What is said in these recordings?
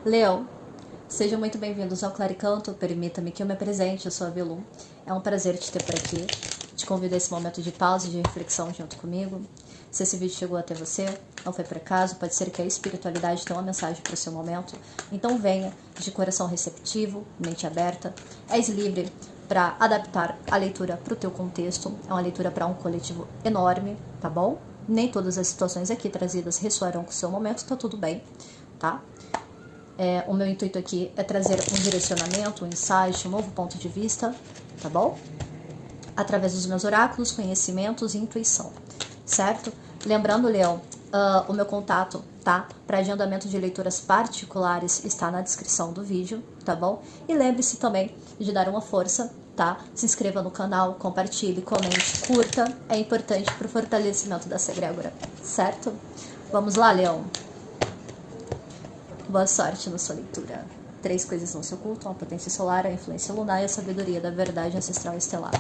Leão, sejam muito bem-vindos ao Claricanto. Permita-me que eu me apresente, eu sou a Velu. É um prazer te ter por aqui. Te convido a esse momento de pausa e de reflexão junto comigo. Se esse vídeo chegou até você, não foi por acaso, pode ser que a espiritualidade tenha uma mensagem para o seu momento. Então venha de coração receptivo, mente aberta. És livre para adaptar a leitura para o teu contexto. É uma leitura para um coletivo enorme, tá bom? Nem todas as situações aqui trazidas ressoarão com o seu momento, tá tudo bem, tá? O meu intuito aqui é trazer um direcionamento, um insight, um novo ponto de vista, tá bom? Através dos meus oráculos, conhecimentos e intuição, certo? Lembrando, Leão, o meu contato, tá? Para agendamento de leituras particulares está na descrição do vídeo, tá bom? E lembre-se também de dar uma força, tá? Se inscreva no canal, compartilhe, comente, curta. É importante para o fortalecimento dessa egrégora, certo? Vamos lá, Leão. Boa sorte na sua leitura. 3 coisas não se ocultam: a potência solar, a influência lunar e a sabedoria da verdade ancestral e estelar.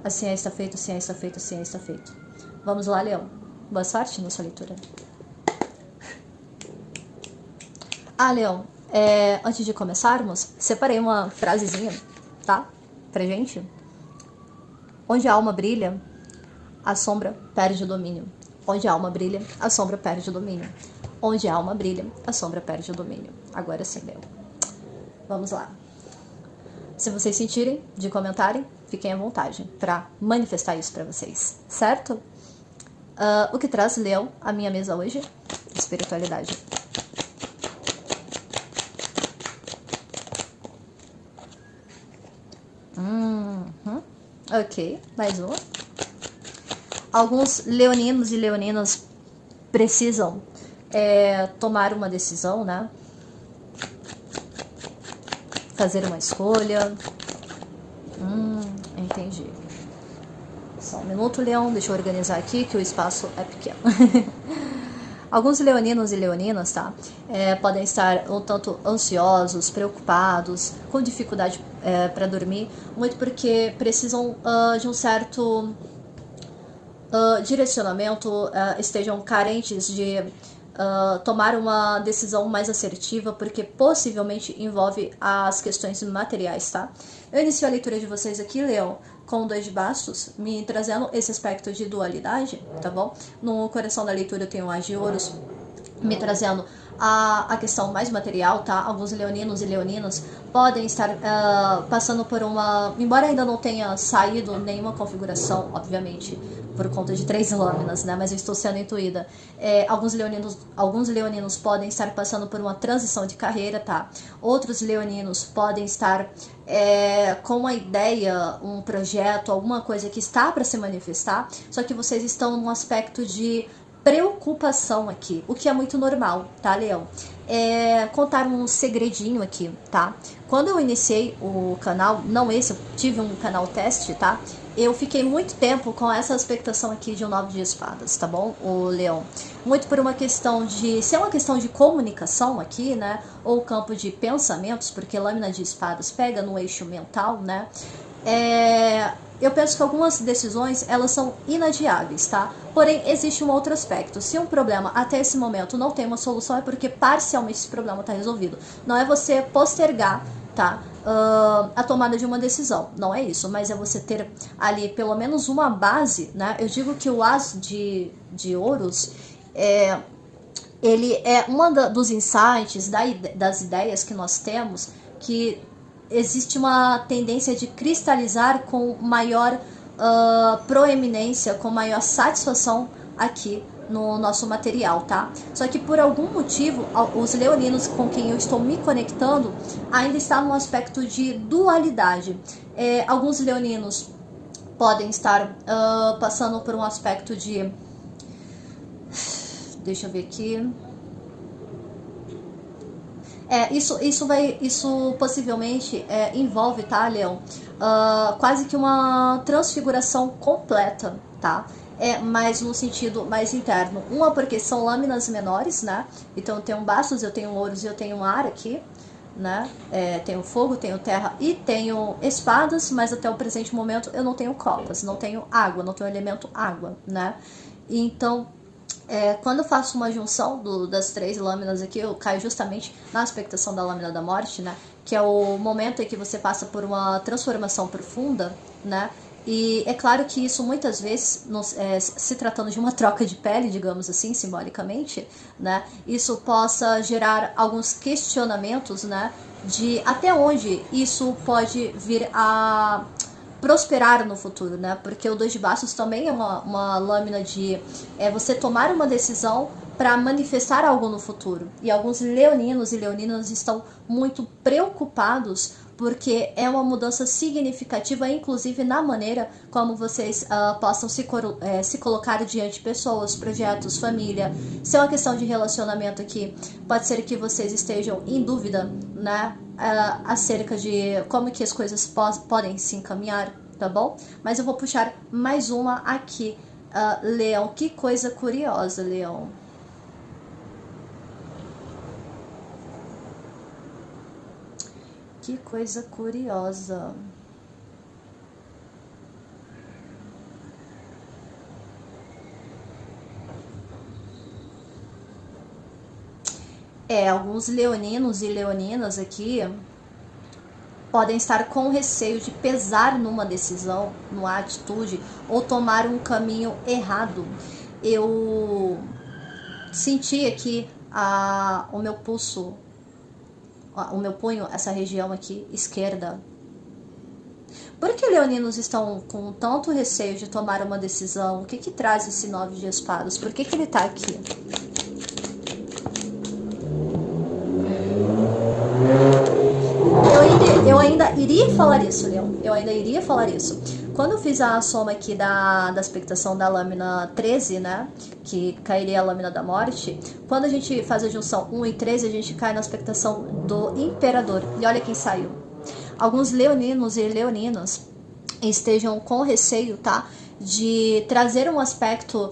Assim está feito, assim está feito, assim está feito. Vamos lá, Leão. Boa sorte na sua leitura. Leão, antes de começarmos, separei uma frasezinha, tá? Pra gente. Onde a alma brilha, a sombra perde o domínio. Onde a alma brilha, a sombra perde o domínio. Onde a alma brilha, a sombra perde o domínio. Agora sim, Leão. Vamos lá. Se vocês sentirem de comentarem, fiquem à vontade para manifestar isso para vocês, certo? O que traz, Leão, à minha mesa hoje? Espiritualidade. Ok, mais uma. Alguns leoninos e leoninas precisam tomar uma decisão, né? Fazer uma escolha. Entendi. Só um minuto, Leão. Deixa eu organizar aqui que o espaço é pequeno. Alguns leoninos e leoninas, tá? Podem estar um tanto ansiosos, preocupados, com dificuldade para dormir, muito porque precisam de um certo direcionamento, estejam carentes de tomar uma decisão mais assertiva, porque possivelmente envolve as questões materiais, tá? Eu inicio a leitura de vocês aqui, Leão, com 2 de bastos, me trazendo esse aspecto de dualidade, tá bom? No coração da leitura eu tenho o As de Ouros, me trazendo a questão mais material, tá? Alguns leoninos e leoninas podem estar passando por uma... Embora ainda não tenha saído nenhuma configuração, obviamente, por conta de 3 lâminas, né? Mas eu estou sendo intuída. Alguns leoninos podem estar passando por uma transição de carreira, tá? Outros leoninos podem estar com uma ideia, um projeto, alguma coisa que está para se manifestar, só que vocês estão num aspecto de preocupação aqui, o que é muito normal, tá, Leão? Contar um segredinho aqui, tá? Quando eu iniciei o canal, não esse, eu tive um canal teste, tá? Eu fiquei muito tempo com essa expectação aqui de um 9 de espadas, tá bom, o Leão? Muito por uma questão de... Se é uma questão de comunicação aqui, né? Ou campo de pensamentos, porque lâmina de espadas pega no eixo mental, né? Eu penso que algumas decisões, elas são inadiáveis, tá? Porém, existe um outro aspecto. Se um problema até esse momento não tem uma solução, é porque parcialmente esse problema está resolvido. Não é você postergar, tá? A tomada de uma decisão, não é isso, mas é você ter ali pelo menos uma base, né? Eu digo que o As de Ouros ele é dos insights, das ideias que nós temos, que existe uma tendência de cristalizar com maior proeminência, com maior satisfação aqui no nosso material, tá? Só que por algum motivo, os leoninos com quem eu estou me conectando ainda está num aspecto de dualidade. Alguns leoninos podem estar passando por um aspecto de... Deixa eu ver aqui... Isso possivelmente envolve, tá, Leão? Quase que uma transfiguração completa, tá? é mais no sentido mais interno. Uma porque são lâminas menores, né? Então eu tenho bastos, eu tenho ouros e eu tenho ar aqui, né? Tenho fogo, tenho terra e tenho espadas, mas até o presente momento eu não tenho copas, não tenho água, não tenho elemento água, né? Então, quando eu faço uma junção das 3 lâminas aqui, eu caio justamente na aspectação da lâmina da morte, né? Que é o momento em que você passa por uma transformação profunda, né? E é claro que isso muitas vezes, se tratando de uma troca de pele, digamos assim, simbolicamente, né? Isso possa gerar alguns questionamentos, né? De até onde isso pode vir a prosperar no futuro, né? Porque o 2 de bastos também é uma lâmina de você tomar uma decisão para manifestar algo no futuro. E alguns leoninos e leoninas estão muito preocupados porque é uma mudança significativa, inclusive na maneira como vocês possam se colocar diante de pessoas, projetos, família. Se é uma questão de relacionamento aqui, pode ser que vocês estejam em dúvida, né, acerca de como que as coisas podem se encaminhar, tá bom? Mas eu vou puxar mais uma aqui, Leão. Que coisa curiosa, Leão. Que coisa curiosa. Alguns leoninos e leoninas aqui podem estar com receio de pesar numa decisão, numa atitude, ou tomar um caminho errado. Eu senti aqui o meu pulso, o meu punho, essa região aqui, esquerda. Por que leoninos estão com tanto receio de tomar uma decisão? O que que traz esse 9 de espadas? Por que que ele tá aqui? Eu ainda iria falar isso, Leão. Eu ainda iria falar isso. Quando eu fiz a soma aqui da expectação da lâmina 13, né? Que cairia a lâmina da morte. Quando a gente faz a junção 1 e 13, a gente cai na expectação do imperador. E olha quem saiu. Alguns leoninos e leoninas estejam com receio, tá? De trazer um aspecto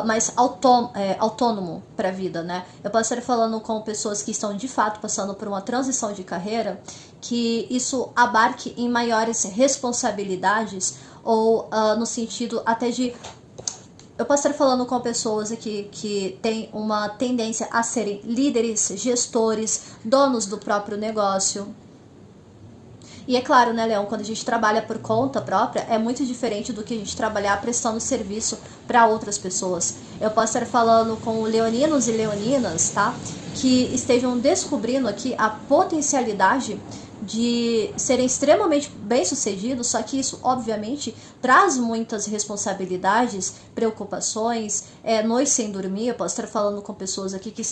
mais autônomo para a vida, né? Eu posso estar falando com pessoas que estão de fato passando por uma transição de carreira, que isso abarque em maiores responsabilidades ou no sentido até de... Eu posso estar falando com pessoas aqui que têm uma tendência a serem líderes, gestores, donos do próprio negócio. E é claro, né, Leão, quando a gente trabalha por conta própria, é muito diferente do que a gente trabalhar prestando serviço para outras pessoas. Eu posso estar falando com leoninos e leoninas, tá? Que estejam descobrindo aqui a potencialidade de serem extremamente bem-sucedidos, só que isso, obviamente, traz muitas responsabilidades, preocupações, noites sem dormir. Eu posso estar falando com pessoas aqui que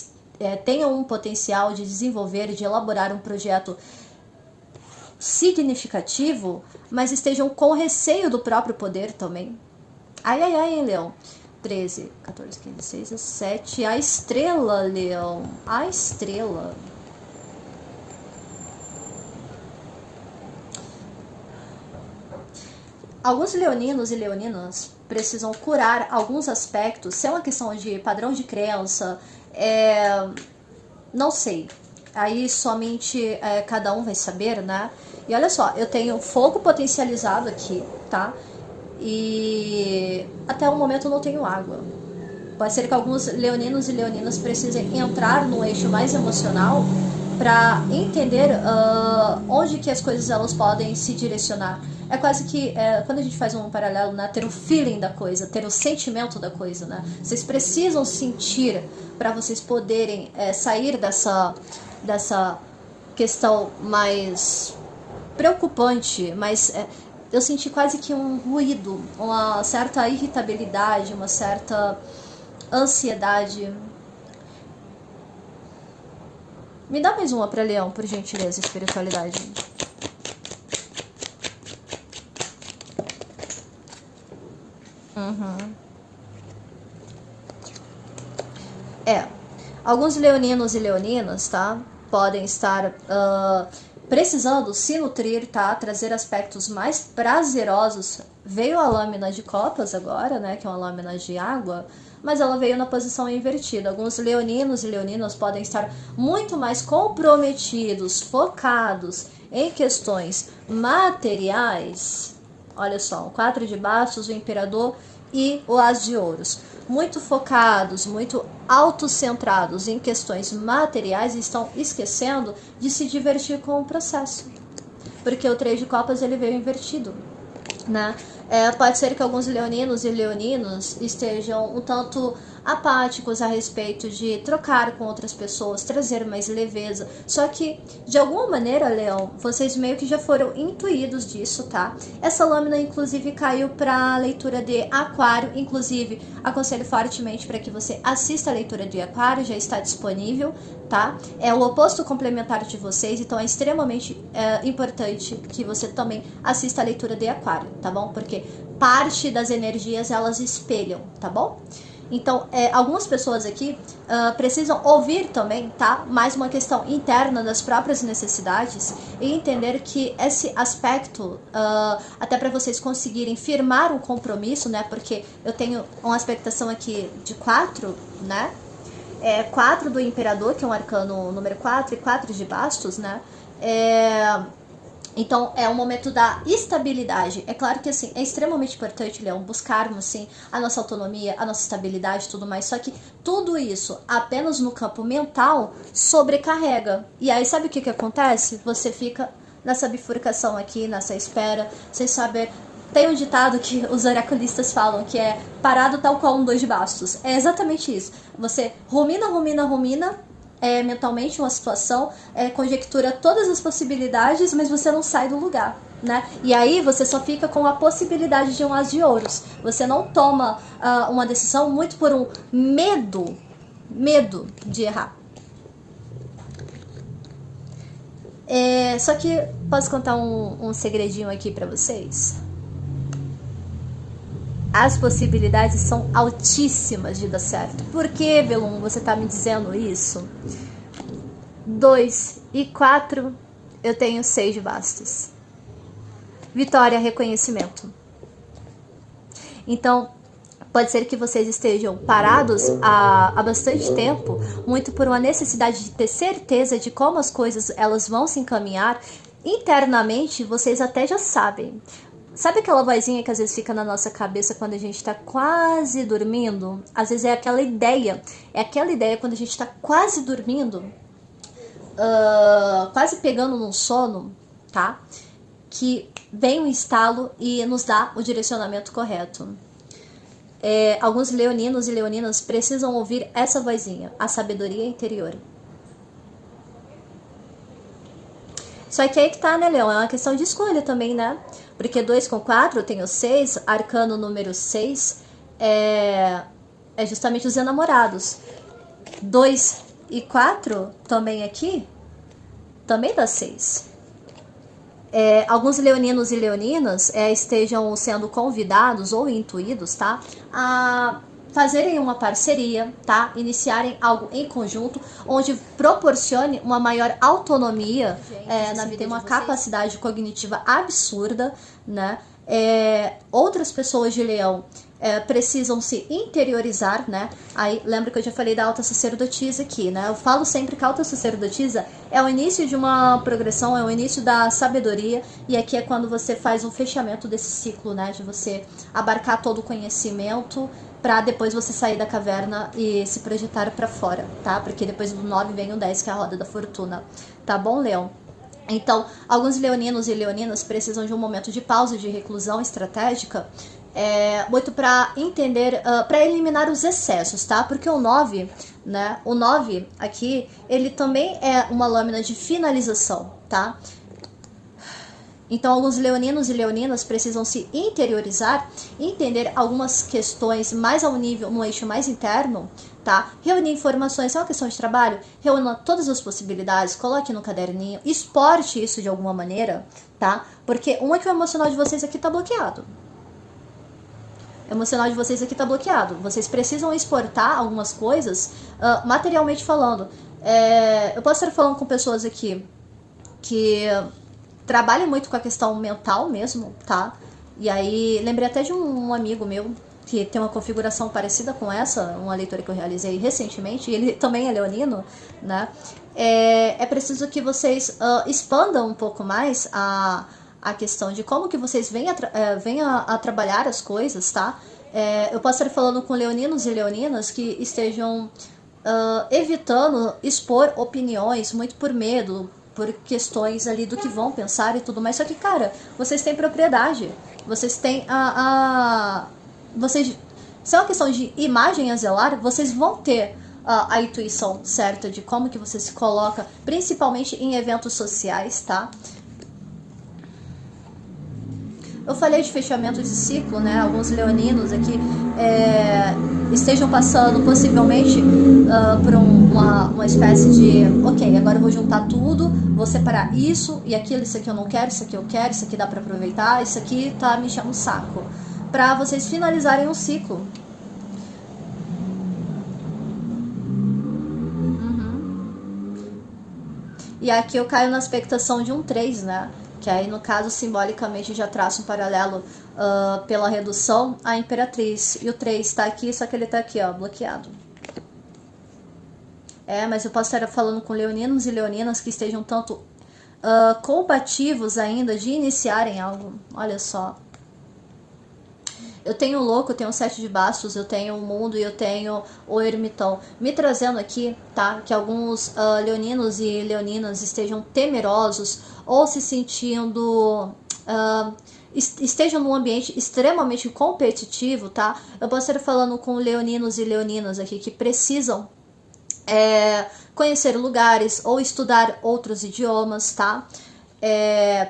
tenham um potencial de desenvolver, de elaborar um projeto significativo, mas estejam com receio do próprio poder também. Ai, ai, ai, hein, Leão. 13, 14, 15, 16, 17. A estrela, Leão. A estrela. Alguns leoninos e leoninas precisam curar alguns aspectos. Se é uma questão de padrão de crença, não sei. Aí somente cada um vai saber, né? E olha só, eu tenho fogo potencializado aqui, tá? E até o momento eu não tenho água. Pode ser que alguns leoninos e leoninas precisem entrar no eixo mais emocional para entender onde que as coisas elas podem se direcionar. É quase que, quando a gente faz um paralelo, né, ter o feeling da coisa, ter o sentimento da coisa, né? Vocês precisam sentir para vocês poderem sair dessa questão mais preocupante, mas eu senti quase que um ruído, uma certa irritabilidade, uma certa ansiedade. Me dá mais uma para Leão, por gentileza, espiritualidade. Alguns leoninos e leoninas, tá? Podem estar precisando se nutrir, tá? Trazer aspectos mais prazerosos. Veio a lâmina de copas agora, né? Que é uma lâmina de água, mas ela veio na posição invertida. Alguns leoninos e leoninas podem estar muito mais comprometidos, focados em questões materiais. Olha só, o 4 de bastos, o imperador e o as de ouros. Muito focados, muito autocentrados em questões materiais e estão esquecendo de se divertir com o processo. Porque o 3 de copas ele veio invertido, né? Pode ser que alguns leoninos e leoninas estejam um tanto apáticos a respeito de trocar com outras pessoas, trazer mais leveza. Só que, de alguma maneira, Leão, vocês meio que já foram intuídos disso, tá? Essa lâmina, inclusive, caiu para a leitura de Aquário. Inclusive, aconselho fortemente para que você assista a leitura de Aquário, já está disponível, tá? É o oposto complementar de vocês, então é extremamente importante que você também assista a leitura de Aquário, tá bom? Porque parte das energias elas espelham, tá bom? Então, algumas pessoas aqui precisam ouvir também, tá? Mais uma questão interna das próprias necessidades e entender que esse aspecto, até para vocês conseguirem firmar um compromisso, né? Porque eu tenho uma expectação aqui de 4, né? 4 do imperador, que é um arcano número 4, e 4 de bastos, né? Então, é o momento da estabilidade. É claro que, assim, é extremamente importante, Leão, buscarmos, assim, a nossa autonomia, a nossa estabilidade e tudo mais. Só que tudo isso, apenas no campo mental, sobrecarrega. E aí, sabe o que acontece? Você fica nessa bifurcação aqui, nessa espera, sem saber. Tem um ditado que os oraculistas falam, que é parado tal qual um 2 de bastos. É exatamente isso. Você rumina, mentalmente uma situação, conjectura todas as possibilidades, mas você não sai do lugar, né? E aí você só fica com a possibilidade de um as de ouros. Você não toma uma decisão muito por um medo de errar. Só que posso contar um segredinho aqui pra vocês? As possibilidades são altíssimas de dar certo. Por que, Velum, você tá me dizendo isso? 2 e 4, eu tenho 6 de bastos. Vitória, reconhecimento. Então, pode ser que vocês estejam parados há bastante tempo, muito por uma necessidade de ter certeza de como as coisas elas vão se encaminhar. Internamente, vocês até já sabem. Sabe aquela vozinha que às vezes fica na nossa cabeça quando a gente tá quase dormindo? Às vezes é aquela ideia quando a gente tá quase dormindo, quase pegando num sono, tá? Que vem um estalo e nos dá o direcionamento correto. Alguns leoninos e leoninas precisam ouvir essa vozinha, a sabedoria interior. Só que aí que tá, né, Leão? É uma questão de escolha também, né? Porque 2 com 4, eu tenho 6, arcano número 6, é justamente os enamorados. 2 e 4, também aqui, também dá 6. Alguns leoninos e leoninas estejam sendo convidados ou intuídos, tá? A fazerem uma parceria, tá? Iniciarem algo em conjunto, onde proporcione uma maior autonomia na vida, tem uma capacidade cognitiva absurda, né? Outras pessoas de leão precisam se interiorizar, né? Aí lembra que eu já falei da alta sacerdotisa aqui, né? Eu falo sempre que a alta sacerdotisa é o início de uma progressão, é o início da sabedoria, e aqui é quando você faz um fechamento desse ciclo, né? De você abarcar todo o conhecimento para depois você sair da caverna e se projetar para fora, tá? Porque depois do 9 vem o 10, que é a roda da fortuna, tá bom, Leão? Então, alguns leoninos e leoninas precisam de um momento de pausa, de reclusão estratégica, muito para entender, para eliminar os excessos, tá? Porque o 9, né? O 9 aqui, ele também é uma lâmina de finalização, tá? Então, alguns leoninos e leoninas precisam se interiorizar, entender algumas questões mais ao nível, no eixo mais interno, tá? Reunir informações, é uma questão de trabalho, reúna todas as possibilidades, coloque no caderninho, exporte isso de alguma maneira, tá? Porque que o emocional de vocês aqui tá bloqueado. O emocional de vocês aqui tá bloqueado. Vocês precisam exportar algumas coisas, materialmente falando. Eu posso estar falando com pessoas aqui que trabalha muito com a questão mental mesmo, tá? E aí, lembrei até de um amigo meu que tem uma configuração parecida com essa, uma leitura que eu realizei recentemente, e ele também é leonino, né? É preciso que vocês expandam um pouco mais a questão de como que vocês venham a trabalhar as coisas, tá? Eu posso estar falando com leoninos e leoninas que estejam evitando expor opiniões muito por medo, por questões ali do que vão pensar e tudo mais. Só que, cara, vocês têm propriedade, vocês têm vocês, se é uma questão de imagem a zelar, vocês vão ter a intuição certa de como que você se coloca, principalmente em eventos sociais, tá? Eu falei de fechamento de ciclo, né? Alguns leoninos aqui estejam passando possivelmente por uma espécie de ok, agora eu vou juntar tudo, vou separar isso e aquilo, isso aqui eu não quero, isso aqui eu quero, isso aqui dá pra aproveitar, isso aqui tá me enchendo o saco. Pra vocês finalizarem um ciclo. E aqui eu caio na expectação de um 3, né? Que aí, no caso, simbolicamente já traça um paralelo pela redução à Imperatriz. E o 3 tá aqui, só que ele tá aqui, ó, bloqueado. Mas eu posso estar falando com leoninos e leoninas que estejam tanto combativos ainda de iniciarem algo. Olha só. Eu tenho o louco, eu tenho o 7 de bastos, eu tenho o mundo e eu tenho o ermitão. Me trazendo aqui, tá? Que alguns leoninos e leoninas estejam temerosos ou se sentindo... estejam num ambiente extremamente competitivo, tá? Eu posso estar falando com leoninos e leoninas aqui que precisam conhecer lugares ou estudar outros idiomas, tá?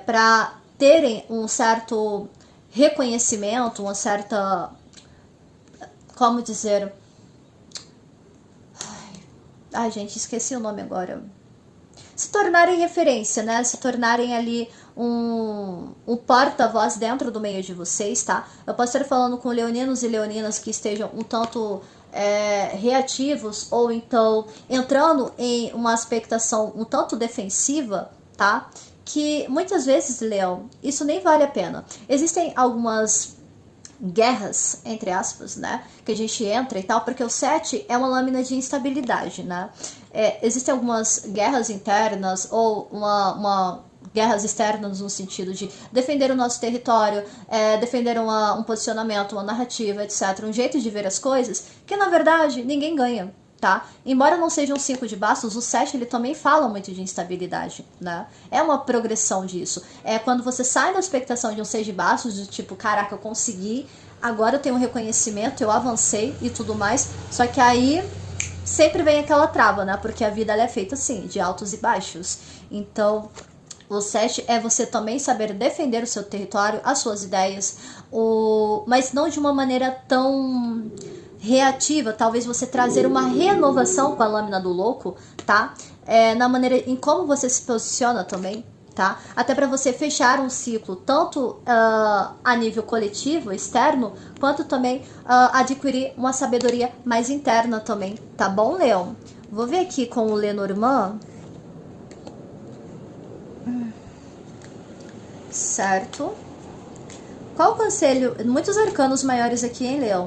Para terem um certo reconhecimento, uma certa, como dizer, ai gente, esqueci o nome agora, se tornarem referência, né, se tornarem ali um porta-voz dentro do meio de vocês, tá? Eu posso estar falando com leoninos e leoninas que estejam um tanto reativos ou então entrando em uma expectação um tanto defensiva, tá? Que muitas vezes, Leão, isso nem vale a pena. Existem algumas guerras, entre aspas, né, que a gente entra e tal, porque o 7 é uma lâmina de instabilidade, né? Existem algumas guerras internas ou guerras externas no sentido de defender o nosso território, defender um posicionamento, uma narrativa, etc. Um jeito de ver as coisas que, na verdade, ninguém ganha. Tá? Embora não seja um 5 de bastos, o 7 ele também fala muito de instabilidade, né? É uma progressão disso. É quando você sai da expectação de um 6 de bastos, de tipo, caraca, eu consegui, agora eu tenho um reconhecimento, eu avancei e tudo mais, só que aí sempre vem aquela trava, né? Porque a vida ela é feita assim, de altos e baixos. Então, o 7 é você também saber defender o seu território, as suas ideias, mas não de uma maneira tão reativa, talvez você trazer uma renovação com a lâmina do louco, tá? Na maneira em como você se posiciona também, tá? Até para você fechar um ciclo, tanto a nível coletivo, externo, quanto também adquirir uma sabedoria mais interna também, tá bom, Leão? Vou ver aqui com o Lenormand. Certo. Qual o conselho? Muitos arcanos maiores aqui, hein, Leão?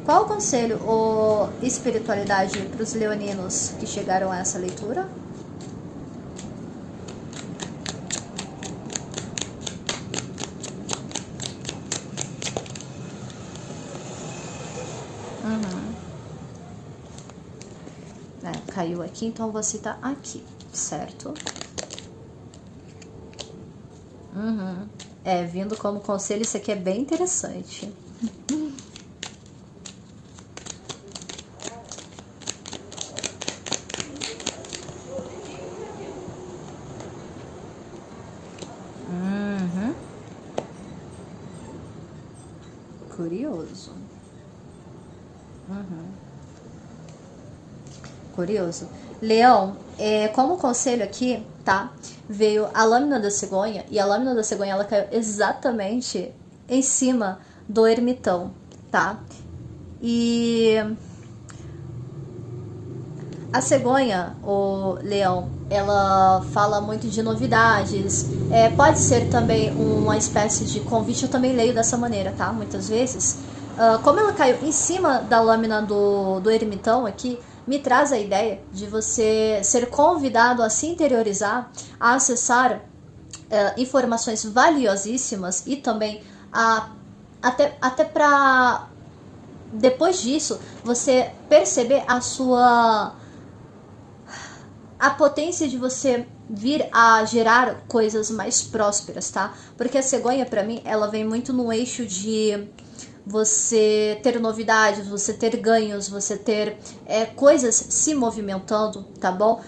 Qual o conselho ou espiritualidade para os leoninos que chegaram a essa leitura? Caiu aqui, então vou citar aqui, certo? Vindo como conselho, isso aqui é bem interessante. Curioso. Curioso. Leão, como conselho aqui, tá? Veio a lâmina da cegonha, e a lâmina da cegonha ela caiu exatamente em cima do ermitão, tá? E A cegonha, o leão, ela fala muito de novidades, pode ser também uma espécie de convite, eu também leio dessa maneira, tá? Muitas vezes. Como ela caiu em cima da lâmina do ermitão aqui, me traz a ideia de você ser convidado a se interiorizar, a acessar informações valiosíssimas e também até para depois disso você perceber a potência de você vir a gerar coisas mais prósperas, tá? Porque a cegonha, pra mim, ela vem muito no eixo de você ter novidades, você ter ganhos, você ter coisas se movimentando, tá bom?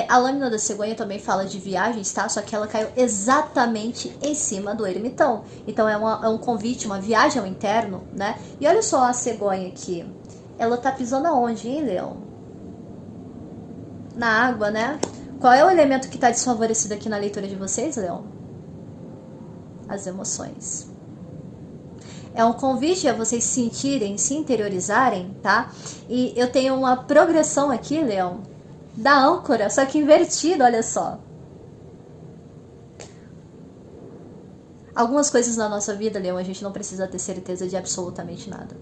A lâmina da cegonha também fala de viagens, tá? Só que ela caiu exatamente em cima do ermitão. Então é um convite, uma viagem ao interno, né? E olha só a cegonha aqui. Ela tá pisando aonde, hein, Leão? Na água, né? Qual é o elemento que está desfavorecido aqui na leitura de vocês, Leão? As emoções. É um convite a vocês sentirem, se interiorizarem, tá? E eu tenho uma progressão aqui, Leão, da âncora, só que invertida, olha só. Algumas coisas na nossa vida, Leão, a gente não precisa ter certeza de absolutamente nada.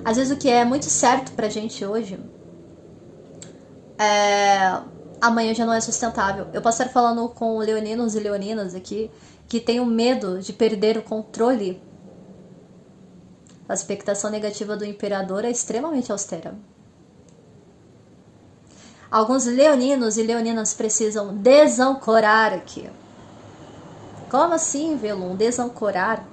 Às vezes o que é muito certo pra gente hoje, amanhã já não é sustentável. Eu posso estar falando com leoninos e leoninas aqui que tenham medo de perder o controle. A expectação negativa do imperador é extremamente austera. Alguns leoninos e leoninas precisam desancorar aqui. Como assim, Velum? Desancorar?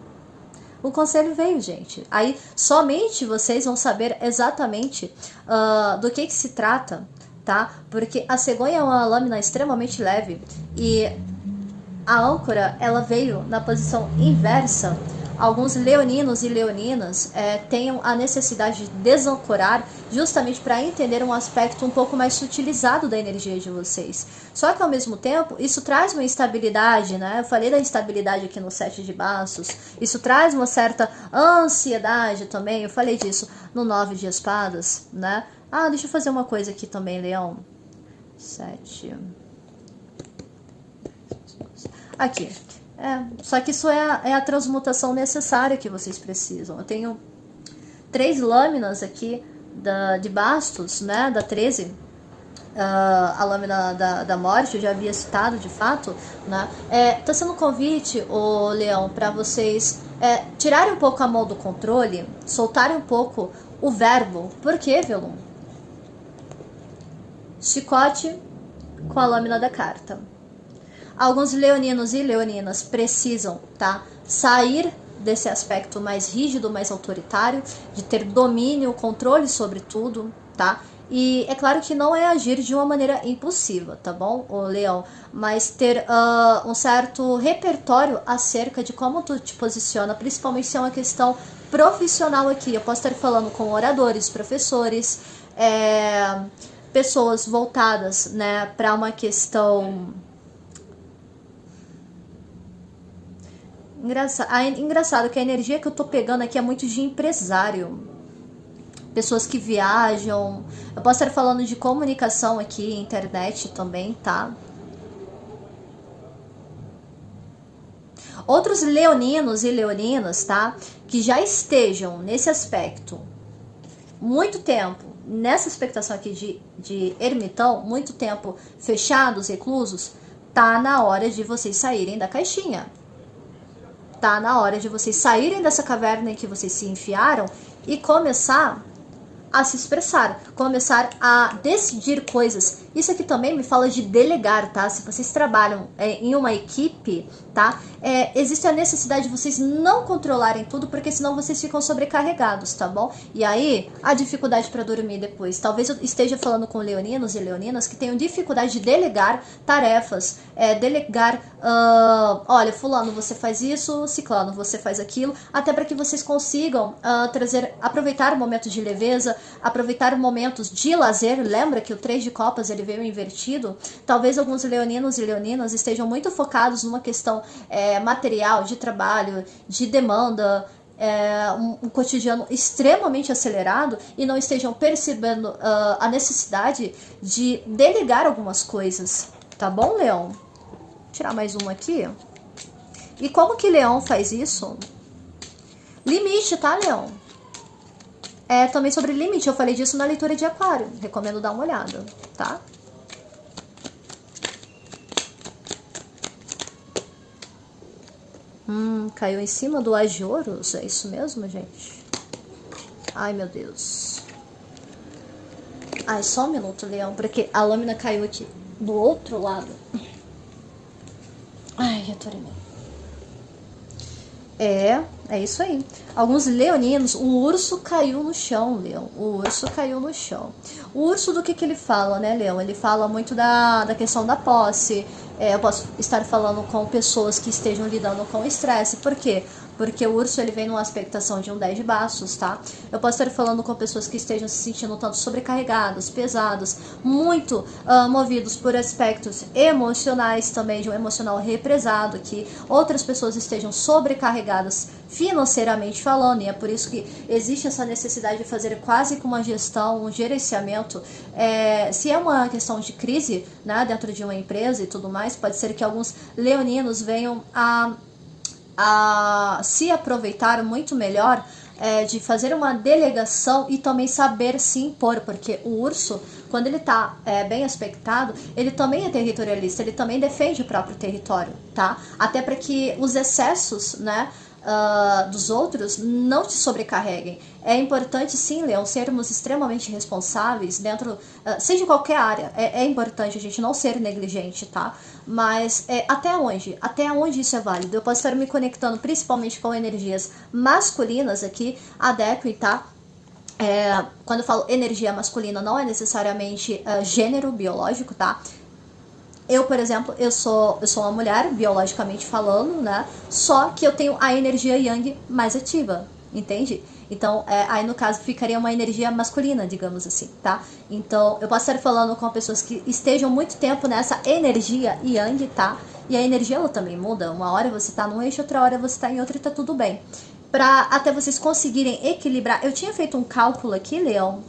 O conselho veio, gente. Aí somente vocês vão saber exatamente do que se trata, tá? Porque a cegonha é uma lâmina extremamente leve e a âncora, ela veio na posição inversa. Alguns leoninos e leoninas tenham a necessidade de desancorar justamente para entender um aspecto um pouco mais sutilizado da energia de vocês. Só que ao mesmo tempo, isso traz uma instabilidade, né? Eu falei da instabilidade aqui no 7 de bastos. Isso traz uma certa ansiedade também. Eu falei disso no 9 de espadas, né? Ah, deixa eu fazer uma coisa aqui também, Leão. 7. Aqui. Só que isso é a transmutação necessária que vocês precisam. Eu tenho 3 lâminas aqui de bastos, né, da 13. A lâmina da morte, eu já havia citado de fato, né? Tá sendo um convite, ô Leão, para vocês tirarem um pouco a mão do controle, soltarem um pouco o verbo. Por quê, Velum? Chicote com a lâmina da carta. Alguns leoninos e leoninas precisam, tá, sair desse aspecto mais rígido, mais autoritário, de ter domínio, controle sobre tudo, tá? E é claro que não é agir de uma maneira impulsiva, tá bom, o Leão? Mas ter um certo repertório acerca de como tu te posiciona, principalmente se é uma questão profissional aqui. Eu posso estar falando com oradores, professores, pessoas voltadas, né, para uma questão... Engraçado que a energia que eu tô pegando aqui é muito de empresário. Pessoas que viajam. Eu posso estar falando de comunicação aqui, internet também, tá? Outros leoninos e leoninas, tá? Que já estejam nesse aspecto muito tempo, nessa expectação aqui de ermitão, muito tempo fechados, reclusos, tá na hora de vocês saírem da caixinha. Tá na hora de vocês saírem dessa caverna em que vocês se enfiaram e começar a se expressar, começar a decidir coisas. Isso aqui também me fala de delegar, tá? Se vocês trabalham em uma equipe, tá? Existe a necessidade de vocês não controlarem tudo, porque senão vocês ficam sobrecarregados, tá bom? E aí, a dificuldade para dormir depois. Talvez eu esteja falando com leoninos e leoninas que tenham dificuldade de delegar tarefas, olha, fulano, você faz isso, ciclano, você faz aquilo, até para que vocês consigam aproveitar momentos de leveza, aproveitar momentos de lazer. Lembra que o 3 de copas ele veio invertido? Talvez alguns leoninos e leoninas estejam muito focados numa questão material, de trabalho, de demanda, um cotidiano extremamente acelerado e não estejam percebendo a necessidade de delegar algumas coisas, tá bom, Leão? Vou tirar mais uma aqui. E como que Leão faz isso? Limite, tá, Leão? É também sobre limite, eu falei disso na leitura de Aquário, recomendo dar uma olhada, tá? Caiu em cima do As de Ouros, é isso mesmo, gente? Ai, meu Deus. Ai, só um minuto, Leão, porque a lâmina caiu aqui do outro lado. Ai, eu tô animada. É isso aí. Alguns leoninos, o urso caiu no chão, Leão. O urso caiu no chão. O urso, do que ele fala, né, Leão? Ele fala muito da questão da posse. Eu posso estar falando com pessoas que estejam lidando com estresse. Por quê? Porque o urso, ele vem numa aspectação de um 10 de bastos, tá? Eu posso estar falando com pessoas que estejam se sentindo tanto sobrecarregadas, pesadas, muito movidos por aspectos emocionais também, de um emocional represado, que outras pessoas estejam sobrecarregadas financeiramente falando, e é por isso que existe essa necessidade de fazer quase que uma gestão, um gerenciamento. Se é uma questão de crise, né, dentro de uma empresa e tudo mais, pode ser que alguns leoninos venham a se aproveitar muito melhor de fazer uma delegação e também saber se impor, porque o urso, quando ele tá bem aspectado, ele também é territorialista, ele também defende o próprio território, tá? Até para que os excessos, né, dos outros não te sobrecarreguem. É importante, sim, Leão, sermos extremamente responsáveis dentro, seja em qualquer área. É importante a gente não ser negligente, tá? Mas até onde? Até onde isso é válido? Eu posso estar me conectando principalmente com energias masculinas aqui, adequem, tá? Quando eu falo energia masculina, não é necessariamente gênero biológico, tá? Eu, por exemplo, eu sou uma mulher, biologicamente falando, né? Só que eu tenho a energia yang mais ativa, entende? Então, aí no caso ficaria uma energia masculina, digamos assim, tá? Então, eu posso estar falando com pessoas que estejam muito tempo nessa energia yang, tá? E a energia, ela também muda. Uma hora você tá num eixo, outra hora você tá em outro e tá tudo bem. Pra até vocês conseguirem equilibrar. Eu tinha feito um cálculo aqui, Leão.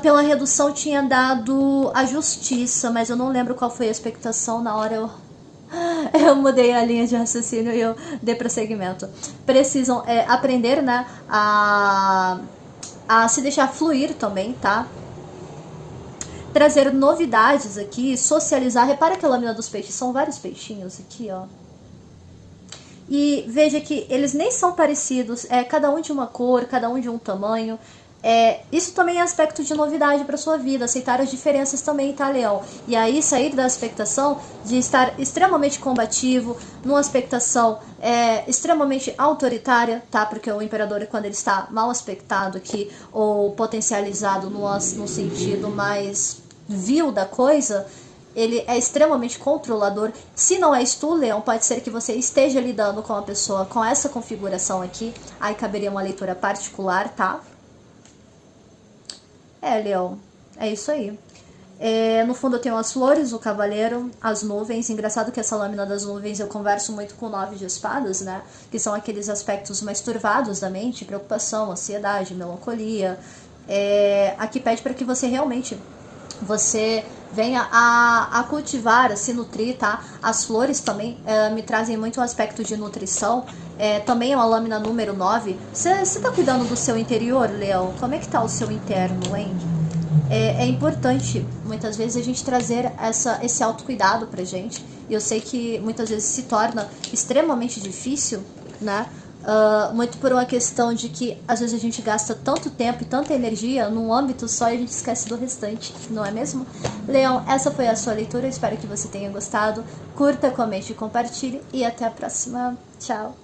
Pela redução tinha dado a justiça, mas eu não lembro qual foi a expectação na hora. Eu mudei a linha de raciocínio e eu dei prosseguimento. Precisam aprender, né, a se deixar fluir também, tá? Trazer novidades aqui, socializar. Repara que a lâmina dos peixes são vários peixinhos aqui, ó. E veja que eles nem são parecidos, cada um de uma cor, cada um de um tamanho. Isso também é aspecto de novidade para sua vida, aceitar as diferenças também, tá, Leão? E aí sair da expectação de estar extremamente combativo, numa expectação extremamente autoritária, tá? Porque o imperador, quando ele está mal aspectado aqui, ou potencializado no sentido mais vil da coisa, ele é extremamente controlador. Se não és tu, Leão, pode ser que você esteja lidando com uma pessoa com essa configuração aqui, aí caberia uma leitura particular, tá? Leão, é isso aí. No fundo eu tenho as flores, o cavaleiro, as nuvens. Engraçado que essa lâmina das nuvens eu converso muito com o 9 de espadas, né? Que são aqueles aspectos mais turvados da mente, preocupação, ansiedade, melancolia. Aqui pede para que você realmente venha a cultivar, a se nutrir, tá? As flores também me trazem muito o aspecto de nutrição. Também é uma lâmina número 9. Você tá cuidando do seu interior, Leão? Como é que tá o seu interno, hein? É importante, muitas vezes, a gente trazer esse autocuidado pra gente. E eu sei que muitas vezes se torna extremamente difícil, né? Muito por uma questão de que às vezes a gente gasta tanto tempo e tanta energia num âmbito só e a gente esquece do restante, não é mesmo? Leão, essa foi a sua leitura, espero que você tenha gostado. Curta, comente e compartilhe e até a próxima. Tchau!